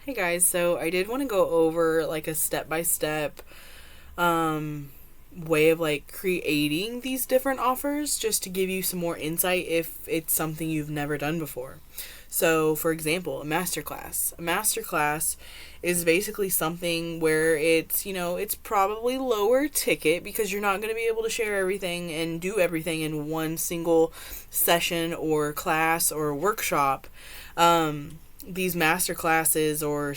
Hey guys, so I did want to go over like a step-by-step way of like creating these different offers just to give you some more insight if it's something you've never done before. So, for example, a masterclass. A masterclass is basically something where it's probably lower ticket because you're not going to be able to share everything and do everything in one single session or class or workshop. These master classes or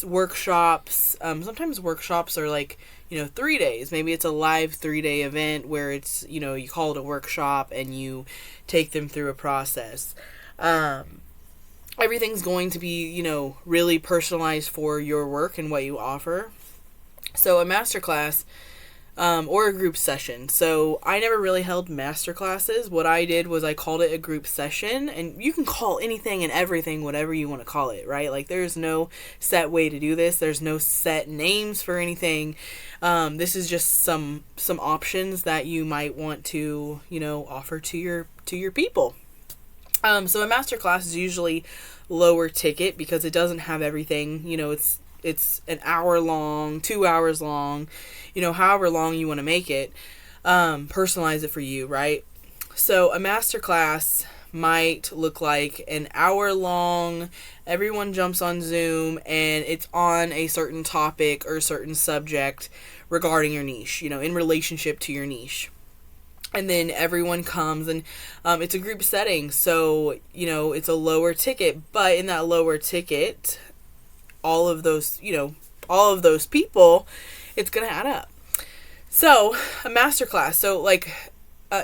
workshops, sometimes workshops are like 3 days. Maybe it's a live 3-day event where it's you call it a workshop and you take them through a process. Everything's going to be really personalized for your work and what you offer. So a master class, or a group session. So I never really held master classes. What I did was I called it a group session, and you can call anything and everything whatever you want to call it, right? Like there's no set way to do this. There's no set names for anything. This is just some options that you might want to offer to your people. So a master class is usually lower ticket because it doesn't have everything. It's an hour long, 2 hours long, however long you want to make it. Personalize it for you, right? So a master class might look like an hour long. Everyone jumps on Zoom and it's on a certain topic or a certain subject regarding your niche, in relationship to your niche. And then everyone comes and it's a group setting. So, it's a lower ticket, but in that lower ticket, all of those people, it's going to add up. So a masterclass. So like,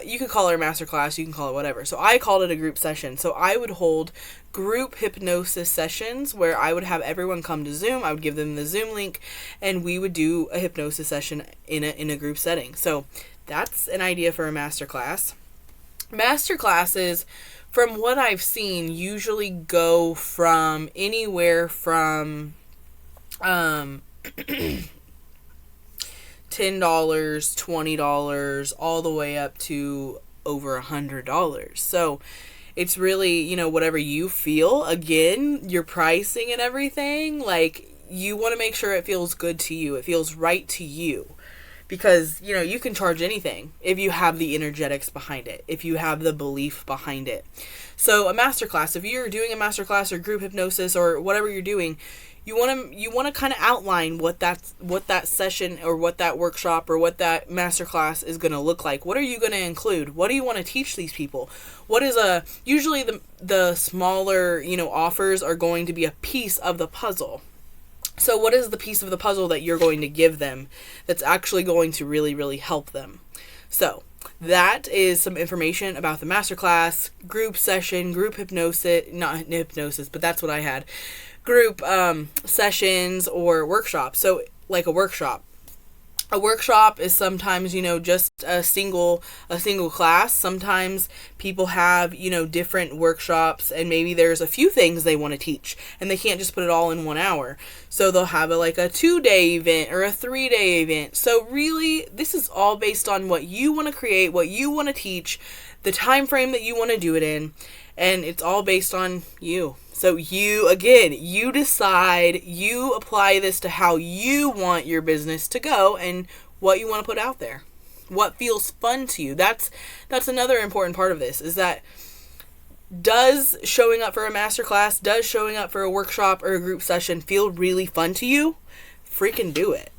you could call it a masterclass, you can call it whatever. So I called it a group session. So I would hold group hypnosis sessions where I would have everyone come to Zoom. I would give them the Zoom link and we would do a hypnosis session in a group setting. So that's an idea for a masterclass. Masterclasses, from what I've seen, usually go from anywhere from $10, $20, all the way up to over $100. So it's really, whatever you feel. Again, your pricing and everything, like you want to make sure it feels good to you. It feels right to you. Because, you can charge anything if you have the energetics behind it, if you have the belief behind it. So a masterclass, if you're doing a masterclass or group hypnosis or whatever you're doing, you want to kind of outline what that session or what that workshop or what that masterclass is going to look like. What are you going to include? What do you want to teach these people? What is usually the smaller, offers are going to be a piece of the puzzle. So what is the piece of the puzzle that you're going to give them that's actually going to really, really help them? So that is some information about the masterclass, group session, group hypnosis, not hypnosis, but that's what I had. Group sessions or workshops. So like a workshop. A workshop is sometimes, just a single class. Sometimes people have, different workshops and maybe there's a few things they want to teach and they can't just put it all in 1 hour. So they'll have a 2-day event or a 3-day event. So really, this is all based on what you want to create, what you want to teach, the time frame that you want to do it in, and it's all based on you. So you decide, you apply this to how you want your business to go and what you want to put out there. What feels fun to you. That's another important part of this, is that does showing up for a masterclass, does showing up for a workshop or a group session feel really fun to you? Freaking do it.